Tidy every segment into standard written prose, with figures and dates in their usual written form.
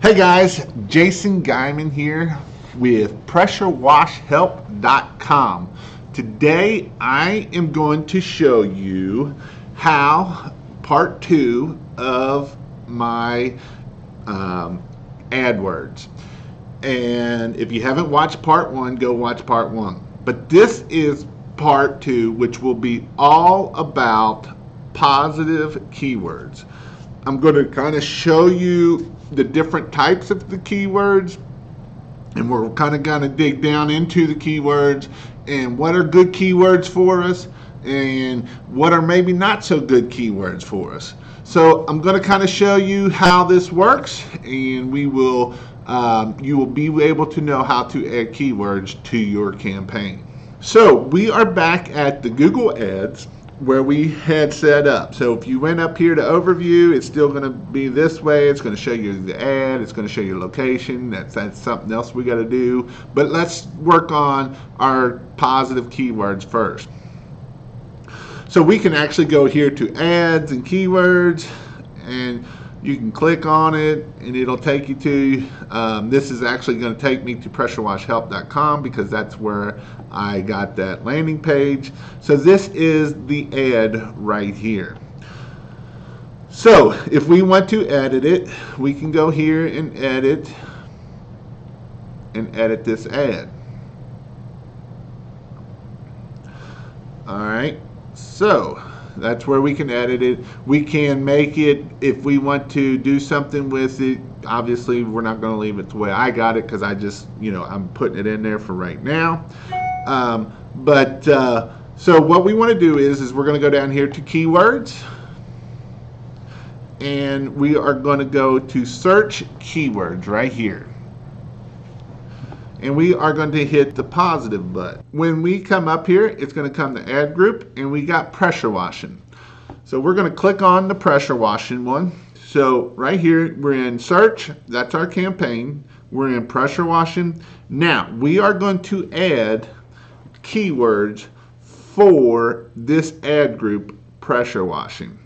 Hey guys, Jason Guyman here with pressurewashhelp.com. Today I am going to show you how part 2 of my AdWords. And if you haven't watched part 1, go watch part 1. But this is part 2, which will be all about positive keywords. I'm going to kind of show you the different types of the keywords, and we're kind of going to dig down into the keywords and what are good keywords for us and what are maybe not so good keywords for us. So I'm going to kind of show you how this works, and we will you will be able to know how to add keywords to your campaign. So we are back at the Google Ads where we had set up. So if you went up here to overview, it's still going to be this way. It's going to show you the ad, it's going to show you location. That's something else we got to do. But let's work on our positive keywords first. So we can actually go here to ads and keywords, and you can click on it and it'll take you to this is actually going to take me to pressurewashhelp.com because that's where I got that landing page. So this is the ad right here. So if we want to edit it, we can go here and edit this ad. Alright, so that's where we can edit it. We can make it, if we want to do something with it, obviously we're not going to leave it the way I got it because I just, I'm putting it in there for right now. So what we want to do is we're going to go down here to keywords, and we are going to go to search keywords right here. And we are going to hit the positive button. When we come up here, it's going to come to ad group, and we got pressure washing. So we're going to click on the pressure washing one. So right here, we're in search. That's our campaign. We're in pressure washing. Now we are going to add keywords for this ad group, pressure washing.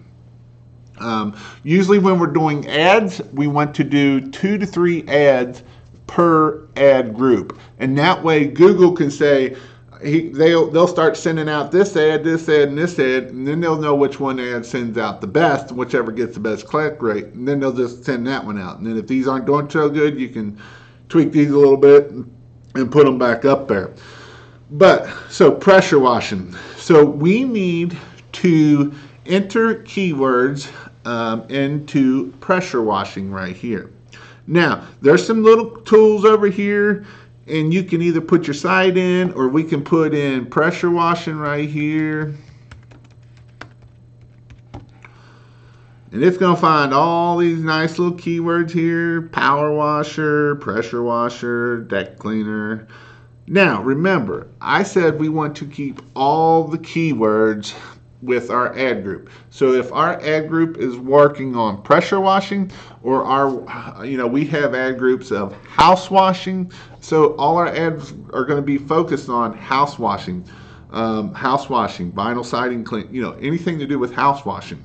Usually when we're doing ads, we want to do 2 to 3 ads per ad group, and that way Google can say they'll start sending out this ad, this ad, and this ad, and then they'll know which one ad sends out the best, whichever gets the best click rate, and then they'll just send that one out. And then if these aren't doing so good, you can tweak these a little bit and put them back up there. But so pressure washing, so we need to enter keywords into pressure washing right here. Now, there's some little tools over here, and you can either put your site in, or we can put in pressure washing right here. And it's going to find all these nice little keywords here: power washer, pressure washer, deck cleaner. Now, remember, I said we want to keep all the keywords with our ad group. So if our ad group is working on pressure washing, or we have ad groups of house washing, so all our ads are going to be focused on house washing, vinyl siding clean, anything to do with house washing.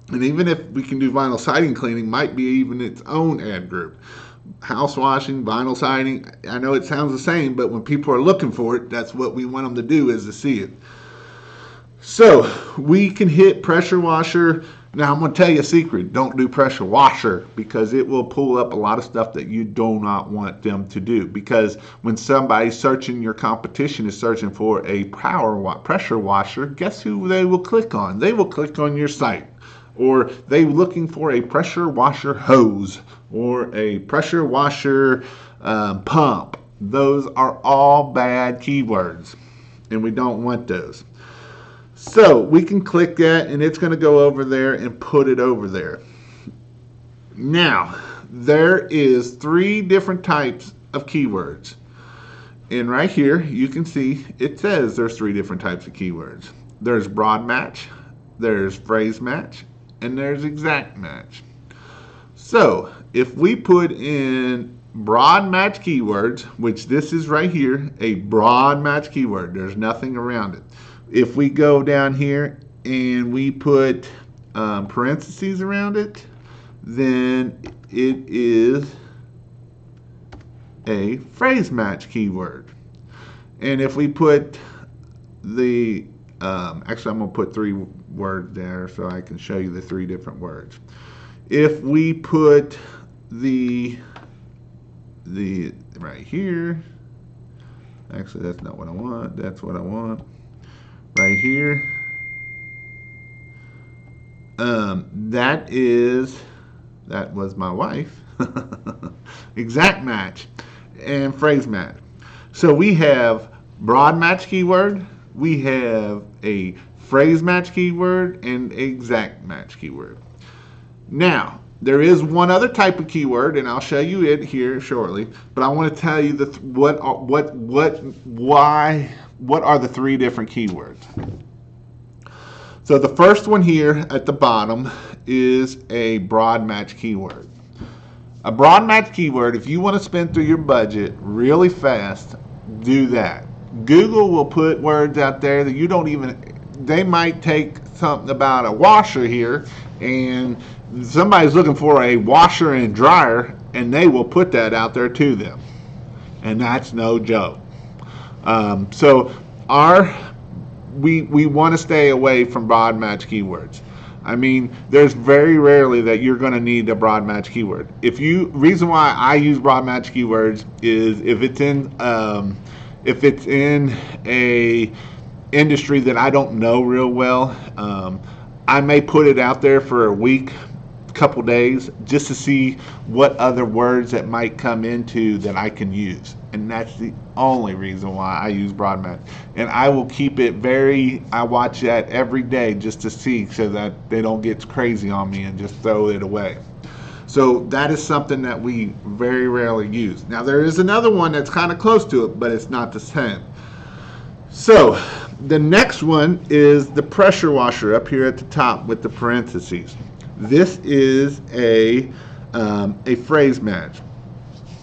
And even if we can do vinyl siding cleaning, might be even its own ad group. House washing, vinyl siding, I know it sounds the same, but when people are looking for it, that's what we want them to do, is to see it. So we can hit pressure washer. Now I'm going to tell you a secret: don't do pressure washer, because it will pull up a lot of stuff that you do not want them to do. Because when somebody's searching, your competition is searching for a pressure washer, guess who they will click on? They will click on your site. Or they looking for a pressure washer hose or a pressure washer pump. Those are all bad keywords, and we don't want those. So we can click that, and it's going to go over there and put it over there. Now, there is 3 different types of keywords. And right here, you can see it says there's 3 different types of keywords. There's broad match, there's phrase match, and there's exact match. So if we put in broad match keywords, which this is right here, a broad match keyword, there's nothing around it. If we go down here and we put parentheses around it, then it is a phrase match keyword. And if we put the, actually I'm going to put 3 words there so I can show you the 3 different words. If we put the right here, actually that's not what I want, that's what I want, right here, that was my wife, exact match and phrase match. So we have broad match keyword, we have a phrase match keyword, and exact match keyword. Now, there is one other type of keyword, and I'll show you it here shortly. But I want to tell you what are the 3 different keywords. So the first one here at the bottom is a broad match keyword. A broad match keyword, if you want to spend through your budget really fast, do that. Google will put words out there that you don't even, they might take something about a washer here, and somebody's looking for a washer and dryer, and they will put that out there to them. And that's no joke. So we want to stay away from broad match keywords. I mean, there's very rarely that you're going to need a broad match keyword. Reason why I use broad match keywords is if it's in a industry that I don't know real well, I may put it out there for a week, couple days, just to see what other words that might come into that I can use. And that's the only reason why I use broad match. And I will keep it I watch that every day just to see, so that they don't get crazy on me and just throw it away. So that is something that we very rarely use. Now there is another one that's kind of close to it, but it's not the same. So the next one is the pressure washer up here at the top with the parentheses. This is a phrase match.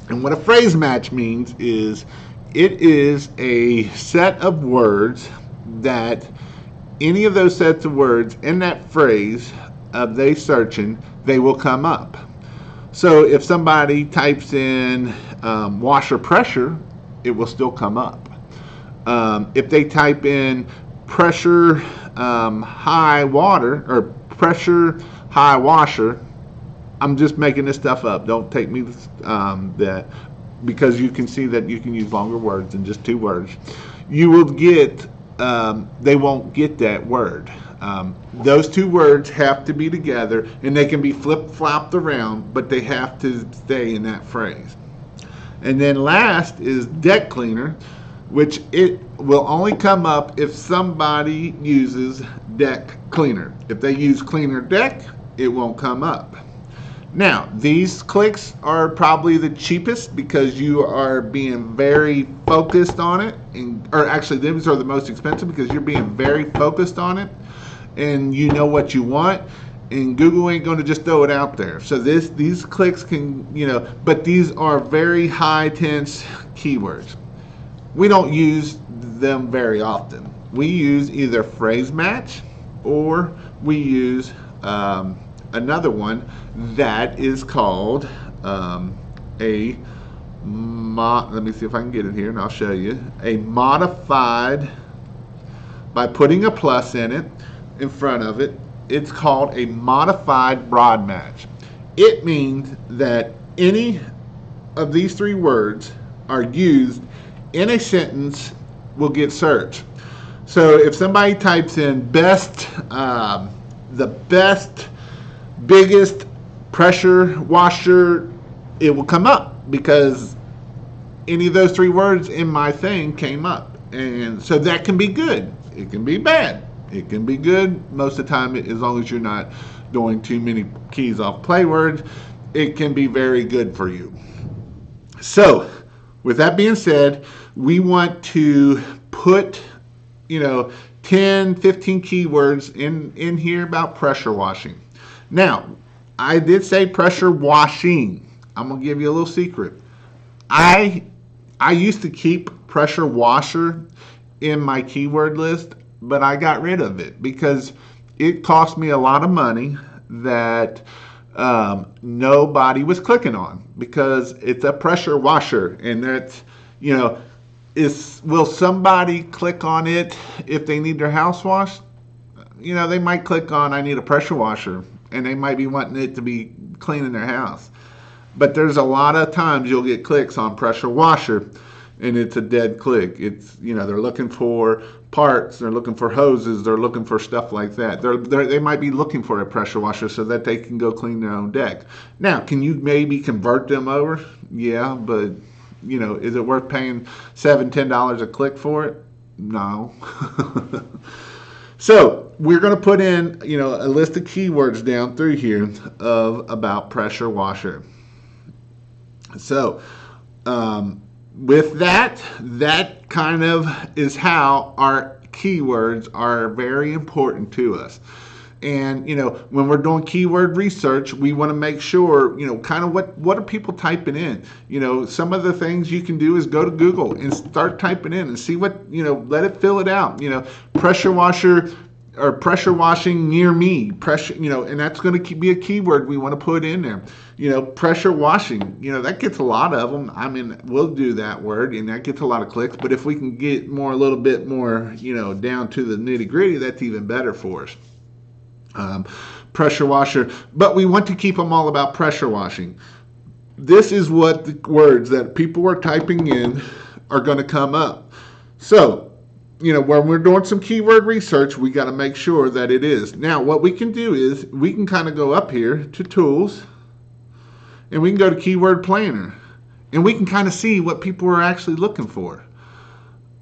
And what a phrase match means is it is a set of words that any of those sets of words in that phrase of they searching, they will come up. So if somebody types in washer pressure, it will still come up. If they type in pressure high water or pressure high washer, I'm just making this stuff up. Don't take me that, because you can see that you can use longer words than just 2 words. You will get, they won't get that word. Those 2 words have to be together, and they can be flip-flopped around, but they have to stay in that phrase. And then last is deck cleaner, which it will only come up if somebody uses deck cleaner. If they use cleaner deck, it won't come up. Now, these clicks are probably the cheapest because you are being very focused on it, or actually these are the most expensive because you're being very focused on it and you know what you want, and Google ain't going to just throw it out there. So these clicks can, but these are very high tense keywords. We don't use them very often. We use either phrase match, or we use another one that is called let me see if I can get it here and I'll show you. A modified, by putting a plus in front of it, it's called a modified broad match. It means that any of these 3 words are used in a sentence will get searched. So if somebody types in best, the best, biggest pressure washer, it will come up because any of those 3 words in my thing came up. And so that can be good. It can be bad. It can be good most of the time, as long as you're not doing too many keys off play words. It can be very good for you. So with that being said, we want to put 10, 15 keywords in here about pressure washing. Now, I did say pressure washing. I'm going to give you a little secret. I used to keep pressure washer in my keyword list, but I got rid of it because it cost me a lot of money that nobody was clicking on because it's a pressure washer, and that's, you know, will somebody click on it if they need their house washed? You know, they might click on I need a pressure washer, and they might be wanting it to be cleaning their house. But there's a lot of times you'll get clicks on pressure washer, and it's a dead click. It's, you know, they're looking for parts, they're looking for hoses, they're looking for stuff like that. They might be looking for a pressure washer so that they can go clean their own deck. Now, can you maybe convert them over? Yeah, but, you know, is it worth paying $7-10 a click for it? No. So we're going to put in, you know, a list of keywords down through here of about pressure washer. So with that, that kind of is how our keywords are very important to us. And, you know, when we're doing keyword research, we want to make sure, you know, kind of what are people typing in. You know, some of the things you can do is go to Google and start typing in and see what, you know, let it fill it out. You know, pressure washer or pressure washing near me, pressure, you know, and that's going to be a keyword we want to put in there. You know, pressure washing, you know, that gets a lot of them. I mean, we'll do that word and that gets a lot of clicks, but if we can get more, a little bit more, you know, down to the nitty gritty, that's even better for us. Pressure washer, but we want to keep them all about pressure washing. This is what the words that people are typing in are going to come up. So, you know, when we're doing some keyword research, we got to make sure that it is. Now, what we can do is we can kind of go up here to tools and we can go to keyword planner and we can kind of see what people are actually looking for.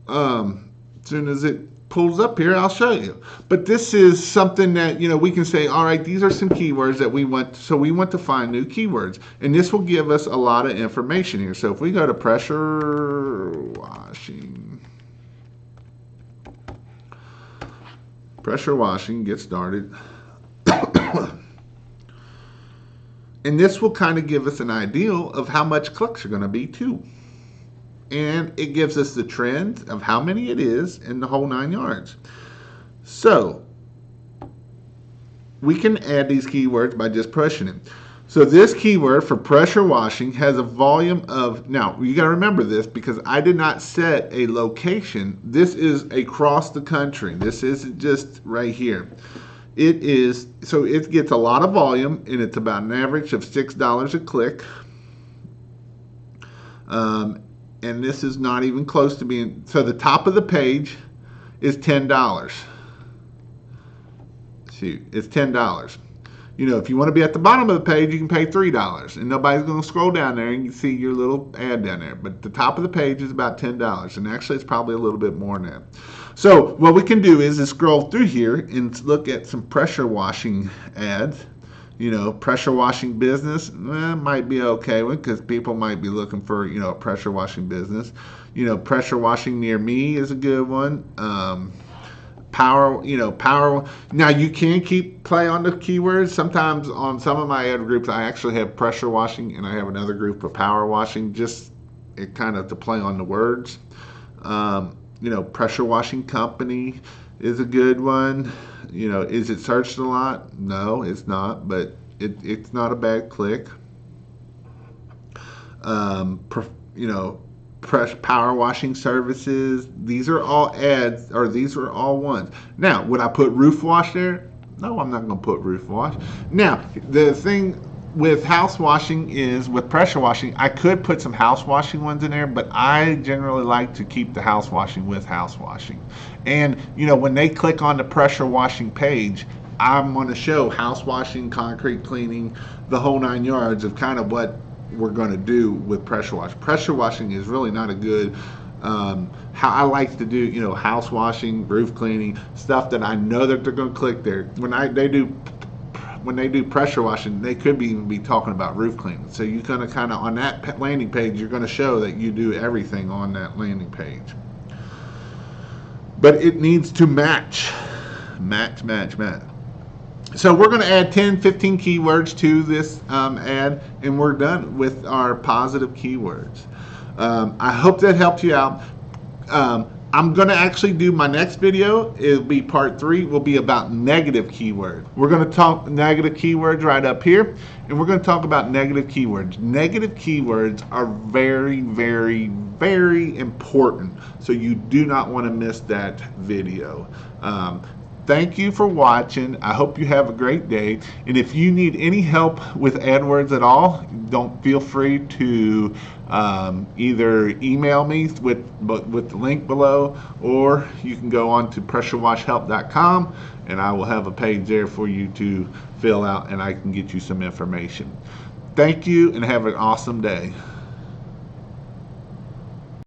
As soon as it pulls up here, I'll show you. But this is something that, you know, we can say, all right, these are some keywords that we want. So we want to find new keywords. And this will give us a lot of information here. So if we go to pressure washing, get started. And this will kind of give us an idea of how much clicks are going to be too. And it gives us the trend of how many it is in the whole 9 yards. So we can add these keywords by just pushing it. So this keyword for pressure washing has a volume of, now you got to remember this because I did not set a location. This is across the country. This isn't just right here. It is, so it gets a lot of volume and it's about an average of $6 a click. And this is not even close to being, so the top of the page is $10. See, it's $10. You know, if you want to be at the bottom of the page, you can pay $3. And nobody's going to scroll down there and you see your little ad down there. But the top of the page is about $10. And actually, it's probably a little bit more than that. So what we can do is scroll through here and look at some pressure washing ads. You know, pressure washing business might be okay one because people might be looking for, you know, a pressure washing business. You know, pressure washing near me is a good one. Power. Now you can play on the keywords. Sometimes on some of my ad groups, I actually have pressure washing and I have another group of power washing, just it kind of to play on the words. You know, pressure washing company is a good one. You know, is it searched a lot? No, it's not, but it's not a bad click. You know, power washing services. These are all ads, or these are all ones. Now, would I put roof wash there? No, I'm not going to put roof wash. Now, the thing with house washing is, with pressure washing, I could put some house washing ones in there, but I generally like to keep the house washing with house washing. And, you know, when they click on the pressure washing page, I'm going to show house washing, concrete cleaning, the whole 9 yards of kind of what we're going to do with pressure wash. Pressure washing is really not a good, how I like to do, you know, house washing, roof cleaning, stuff that I know that they're going to click there. When they do pressure washing, they could even be talking about roof cleaning. So you're going to kind of, on that landing page, you're going to show that you do everything on that landing page. But it needs to match. So we're going to add 10, 15 keywords to this ad, and we're done with our positive keywords. I hope that helped you out. I'm going to actually do my next video. It'll be part 3. Will be about negative keywords. We're going to talk negative keywords right up here. And we're going to talk about negative keywords. Negative keywords are very, very, very important. So you do not want to miss that video. Thank you for watching. I hope you have a great day. And if you need any help with AdWords at all, don't feel free to either email me with the link below, or you can go on to pressurewashhelp.com and I will have a page there for you to fill out and I can get you some information. Thank you and have an awesome day.